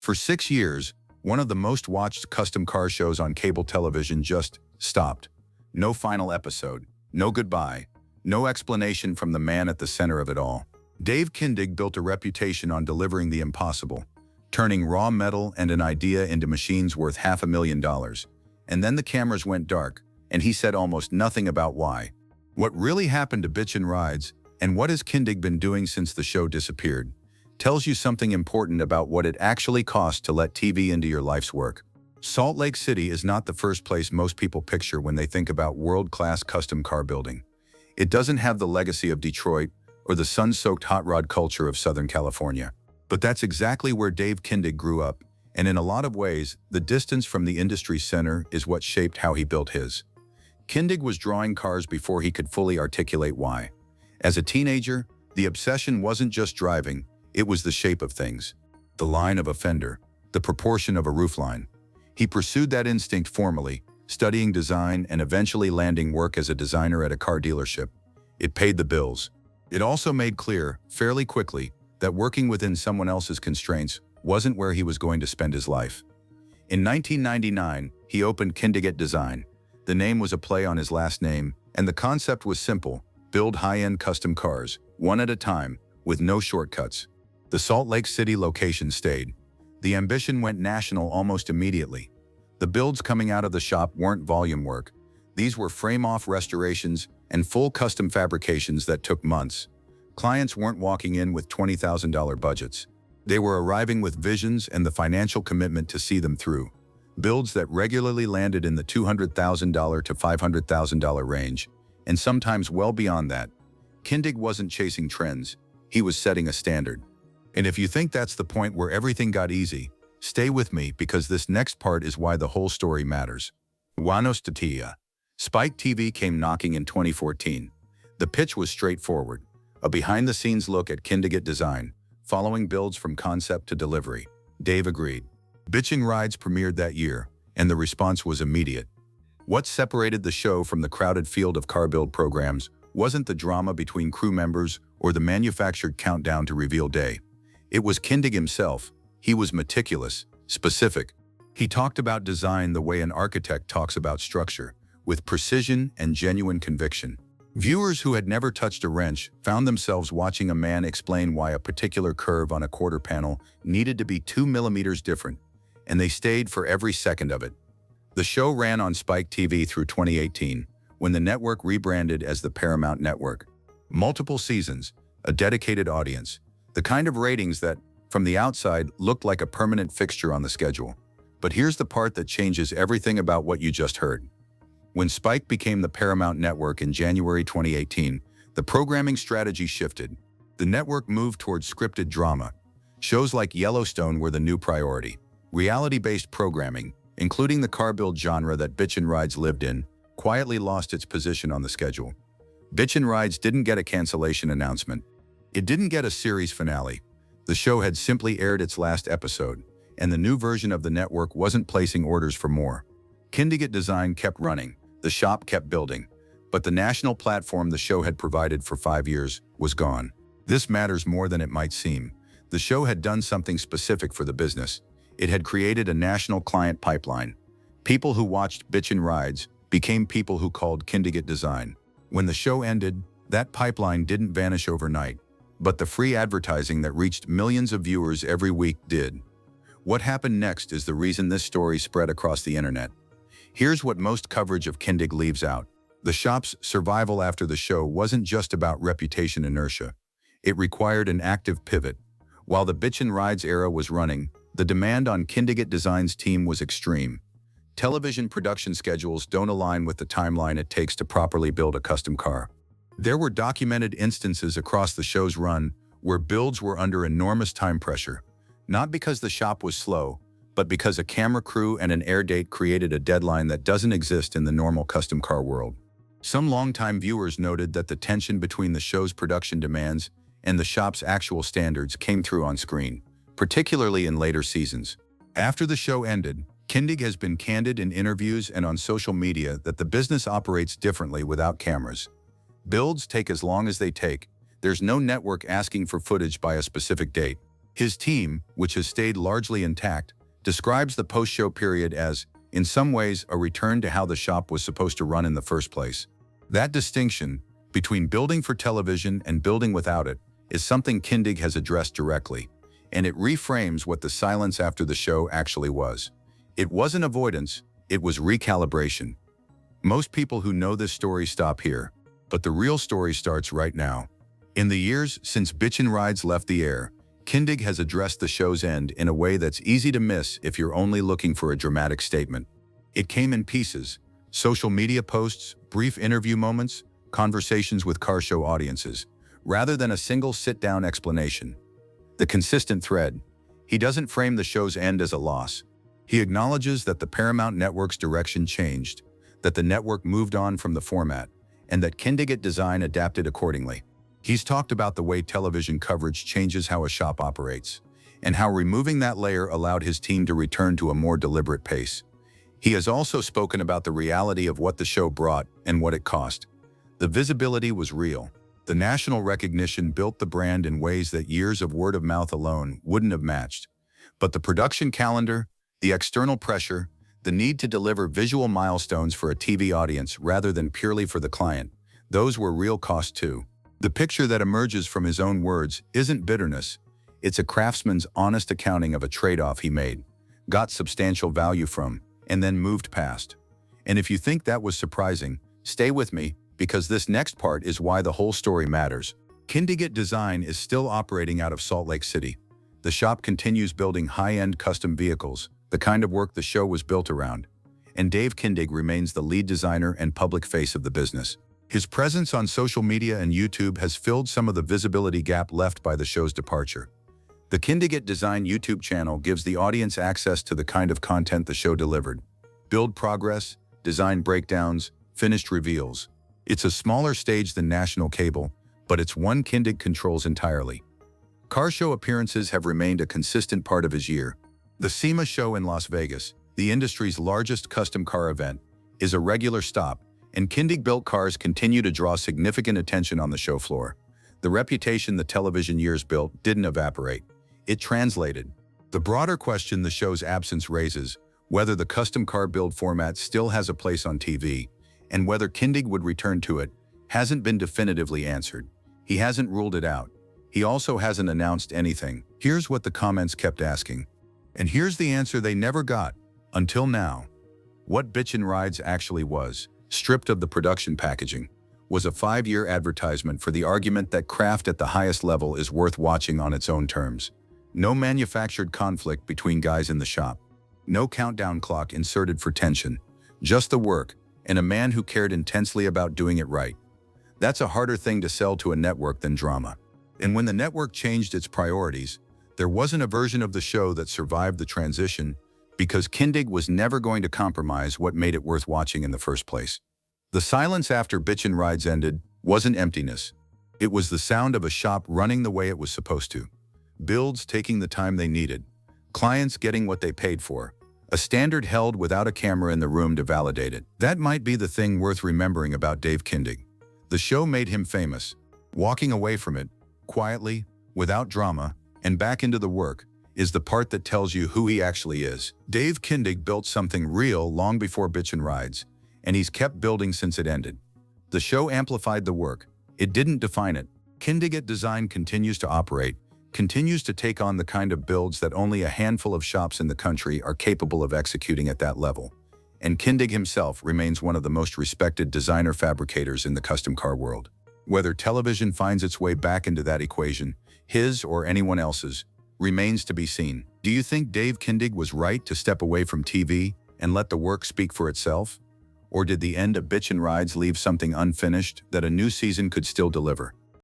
For 6 years, one of the most watched custom car shows on cable television just stopped. No final episode, no goodbye, no explanation from the man at the center of it all. Dave Kindig built a reputation on delivering the impossible, turning raw metal and an idea into machines worth $500,000. And then the cameras went dark, and he said almost nothing about why. What really happened to Bitchin Rides, and what has Kindig been doing since the show disappeared, tells you something important about what it actually costs to let TV into your life's work. Salt Lake City is not the first place most people picture when they think about world-class custom car building. It doesn't have the legacy of Detroit or the sun-soaked hot rod culture of Southern California. But that's exactly where Dave Kindig grew up, and in a lot of ways, the distance from the industry center is what shaped how he built his. Kindig was drawing cars before he could fully articulate why. As a teenager, the obsession wasn't just driving, it was the shape of things. The line of a fender, the proportion of a roofline. He pursued that instinct formally, studying design and eventually landing work as a designer at a car dealership. It paid the bills. It also made clear, fairly quickly, that working within someone else's constraints wasn't where he was going to spend his life. In 1999, he opened Kindig-It Design. The name was a play on his last name, and the concept was simple: build high-end custom cars, one at a time, with no shortcuts. The Salt Lake City location stayed. The ambition went national almost immediately. The builds coming out of the shop weren't volume work. These were frame-off restorations and full custom fabrications that took months. Clients weren't walking in with $20,000 budgets. They were arriving with visions and the financial commitment to see them through. Builds that regularly landed in the $200,000 to $500,000 range, and sometimes well beyond that. Kindig wasn't chasing trends, he was setting a standard. And if you think that's the point where everything got easy, stay with me because this next part is why the whole story matters. Buenos Dias. Spike TV came knocking in 2014. The pitch was straightforward, a behind-the-scenes look at Kindig-It Design, following builds from concept to delivery. Dave agreed. Bitchin Rides premiered that year, and the response was immediate. What separated the show from the crowded field of car build programs wasn't the drama between crew members or the manufactured countdown to reveal day. It was Kindig himself. He was meticulous, specific. He talked about design the way an architect talks about structure, with precision and genuine conviction. Viewers who had never touched a wrench found themselves watching a man explain why a particular curve on a quarter panel needed to be 2 millimeters different, and they stayed for every second of it. The show ran on Spike TV through 2018, when the network rebranded as the Paramount Network. Multiple seasons, a dedicated audience, the kind of ratings that, from the outside, looked like a permanent fixture on the schedule. But here's the part that changes everything about what you just heard. When Spike became the Paramount Network in January 2018, the programming strategy shifted. The network moved towards scripted drama. Shows like Yellowstone were the new priority. Reality-based programming, including the car build genre that Bitchin Rides lived in, quietly lost its position on the schedule. Bitchin Rides didn't get a cancellation announcement. It didn't get a series finale. The show had simply aired its last episode, and the new version of the network wasn't placing orders for more. Kindig-It Design kept running, the shop kept building, but the national platform the show had provided for 5 years was gone. This matters more than it might seem. The show had done something specific for the business. It had created a national client pipeline. People who watched Bitchin Rides became people who called Kindig-It Design. When the show ended, that pipeline didn't vanish overnight, but the free advertising that reached millions of viewers every week did. What happened next is the reason this story spread across the internet. Here's what most coverage of Kindig leaves out. The shop's survival after the show wasn't just about reputation inertia. It required an active pivot. While the Bitchin Rides era was running, the demand on Kindig-It Design's team was extreme. Television production schedules don't align with the timeline it takes to properly build a custom car. There were documented instances across the show's run where builds were under enormous time pressure, not because the shop was slow, but because a camera crew and an air date created a deadline that doesn't exist in the normal custom car world. Some longtime viewers noted that the tension between the show's production demands and the shop's actual standards came through on screen, particularly in later seasons. After the show ended, Kindig has been candid in interviews and on social media that the business operates differently without cameras. Builds take as long as they take. There's no network asking for footage by a specific date. His team, which has stayed largely intact, describes the post-show period as, in some ways, a return to how the shop was supposed to run in the first place. That distinction between building for television and building without it is something Kindig has addressed directly, and it reframes what the silence after the show actually was. It wasn't avoidance, it was recalibration. Most people who know this story stop here, but the real story starts right now. In the years since Bitchin Rides left the air, Kindig has addressed the show's end in a way that's easy to miss if you're only looking for a dramatic statement. It came in pieces: social media posts, brief interview moments, conversations with car show audiences, rather than a single sit-down explanation. The consistent thread: he doesn't frame the show's end as a loss. He acknowledges that the Paramount Network's direction changed, that the network moved on from the format, and that Kindig-It design adapted accordingly. He's talked about the way television coverage changes how a shop operates, and how removing that layer allowed his team to return to a more deliberate pace. He has also spoken about the reality of what the show brought and what it cost. The visibility was real. The national recognition built the brand in ways that years of word of mouth alone wouldn't have matched. But the production calendar, the external pressure, the need to deliver visual milestones for a TV audience rather than purely for the client, those were real costs too. The picture that emerges from his own words isn't bitterness. It's a craftsman's honest accounting of a trade-off he made, got substantial value from, and then moved past. And if you think that was surprising, stay with me, because this next part is why the whole story matters. Kindig-It Design is still operating out of Salt Lake City. The shop continues building high-end custom vehicles, the kind of work the show was built around. And Dave Kindig remains the lead designer and public face of the business. His presence on social media and YouTube has filled some of the visibility gap left by the show's departure. The Kindig-It Design YouTube channel gives the audience access to the kind of content the show delivered: build progress, design breakdowns, finished reveals. It's a smaller stage than national cable, but it's one Kindig controls entirely. Car show appearances have remained a consistent part of his year. The SEMA show in Las Vegas, the industry's largest custom car event, is a regular stop, and Kindig-built cars continue to draw significant attention on the show floor. The reputation the television years built didn't evaporate. It translated. The broader question the show's absence raises, whether the custom car build format still has a place on TV, and whether Kindig would return to it, hasn't been definitively answered. He hasn't ruled it out. He also hasn't announced anything. Here's what the comments kept asking. And here's the answer they never got, until now. What Bitchin Rides actually was, stripped of the production packaging, was a 5-year advertisement for the argument that craft at the highest level is worth watching on its own terms. No manufactured conflict between guys in the shop. No countdown clock inserted for tension. Just the work, and a man who cared intensely about doing it right. That's a harder thing to sell to a network than drama. And when the network changed its priorities, there wasn't a version of the show that survived the transition, because Kindig was never going to compromise what made it worth watching in the first place. The silence after Bitchin Rides ended wasn't emptiness. It was the sound of a shop running the way it was supposed to. Builds taking the time they needed. Clients getting what they paid for. A standard held without a camera in the room to validate it. That might be the thing worth remembering about Dave Kindig. The show made him famous. Walking away from it, quietly, without drama, and back into the work, is the part that tells you who he actually is. Dave Kindig built something real long before Bitchin Rides, and he's kept building since it ended. The show amplified the work. It didn't define it. Kindig-It Design continues to operate, continues to take on the kind of builds that only a handful of shops in the country are capable of executing at that level. And Kindig himself remains one of the most respected designer fabricators in the custom car world. Whether television finds its way back into that equation, his or anyone else's, remains to be seen. Do you think Dave Kindig was right to step away from TV and let the work speak for itself? Or did the end of Bitchin Rides leave something unfinished that a new season could still deliver?